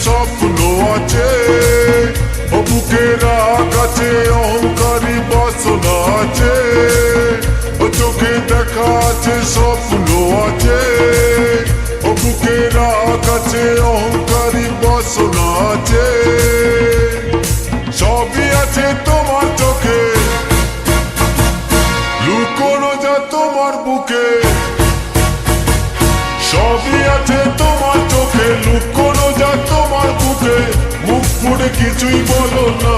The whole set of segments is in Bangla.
স্বপ্ন আছে ও বুকের কাছে অহংকারী বাসনা আছে ও চোখে দেখা আছে স্বপ্ন আছে ও বুকের কাছে অহংকারী বাসনা আছে সবই আছে তোমার চোখে লুকোনো যা তোমার বুকে সবই আছে তোমার চোখে লুকোনো যা তোমার বুকে মুখ ফুটে কিছুই বলো না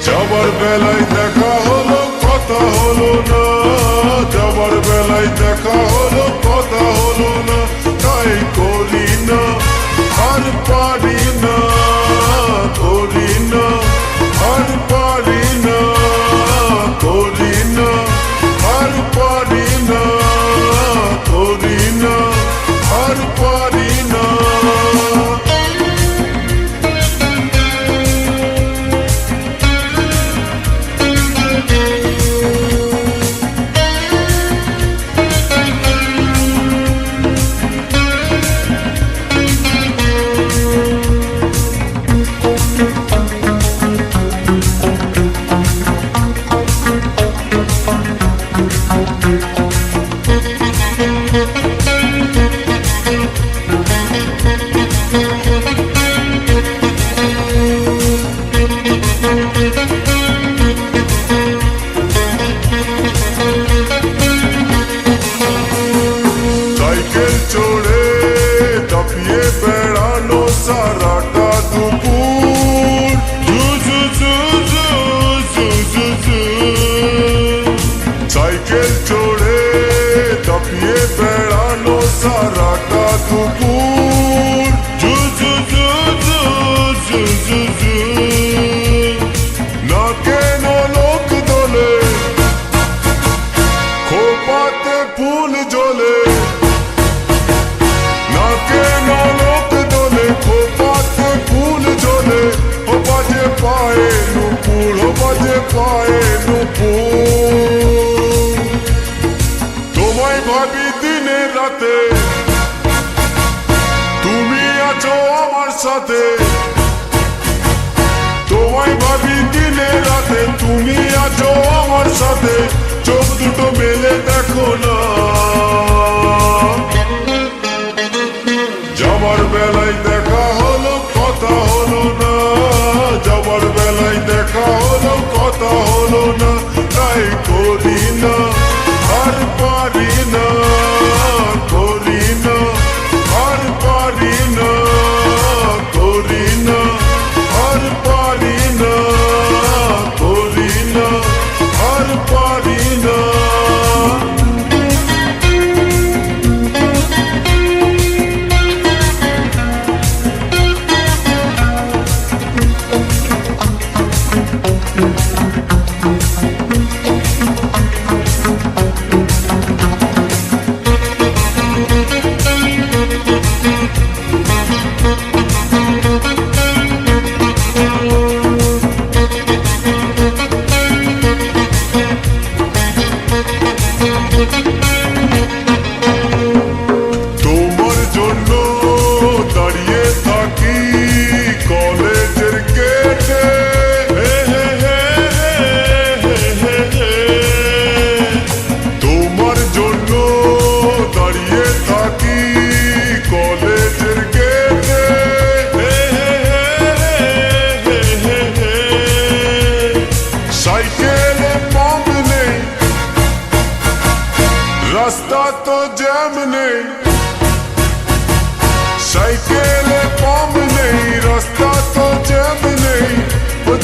যাবার বেলায় দেখা হলো কথা হলো না যাবার বেলায় দেখা হলো কথা হলো না তাই করি না আর পারি না করি না আর পারি না করি না আর পারি না করি না আর পারি না সাইকেল চড়ে দাপিয়ে বেড়ানো সারাটা দুপুর সাইকেল চড়ে দাপিয়ে বেড়ানো সারাটা দুপুর না কেন লোক দোলে খোপাতে ফুল জ্বলে না কেন লোক দোলে খোপাতে ফুল জ্বলে ও বাজে পায়ে নুপুর ও বাজে পায়ে নুপুর তোমায় ভাবি দিনে রাতে তুমি আছো আমার সাথে তোমায় ভাবি দিনে রাতে তুমি আছো আমার সাথে চোখ দুটো মেলে দেখো না যাবার বেলায় দেখা হলো কথা হলো না যাবার বেলায় দেখা হলো কথা হলো না তাই করি না আর পারি না করি না আর পারি না করি না আর পারি না করি না আর পারি না তোমার জন্য দাঁড়িয়ে থাকি কলেজের গেটে তোমার জন্য দাঁড়িয়ে থাকি কলেজের গেটে সাইকেলে পাম্প নেই রাস্তা তো জ্যাম নেই সাইকেলে পাম্প নেই রাস্তা তো জ্যাম নেই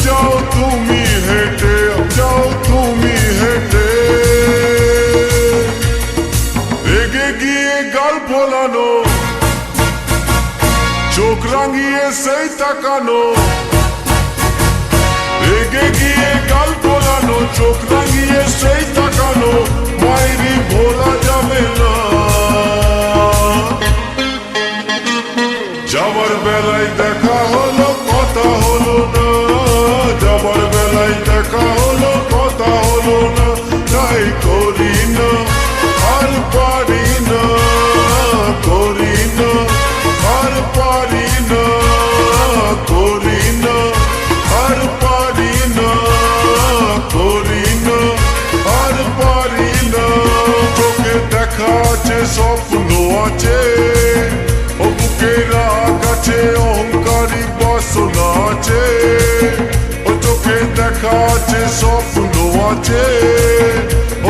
যাও তুমি হেঁটে যাও তুমি হেঁটে ভোলানো, চোখ রাঙিয়ে সেই তাকানো, রেগে গিয়ে গাল ফোলানো, চোখ রাঙিয়ে সেই তাকানো, মাইরি ভোলা যাবে না। যাবার বেলায় দেখা হলো কথা হলো না, যাবার বেলায় দেখা হলো কথা হলো না, তাই করি না আর পারি না, করি না আর পারি না, করি না আর পারি না, করি না আর পারি না। তোকে দেখা আছে স্বপ্ন আছে, ও বুকে রাগ আছে অহংকারী বাসনা আছে, ও তোকে দেখা আছে স্বপ্ন আছে, ও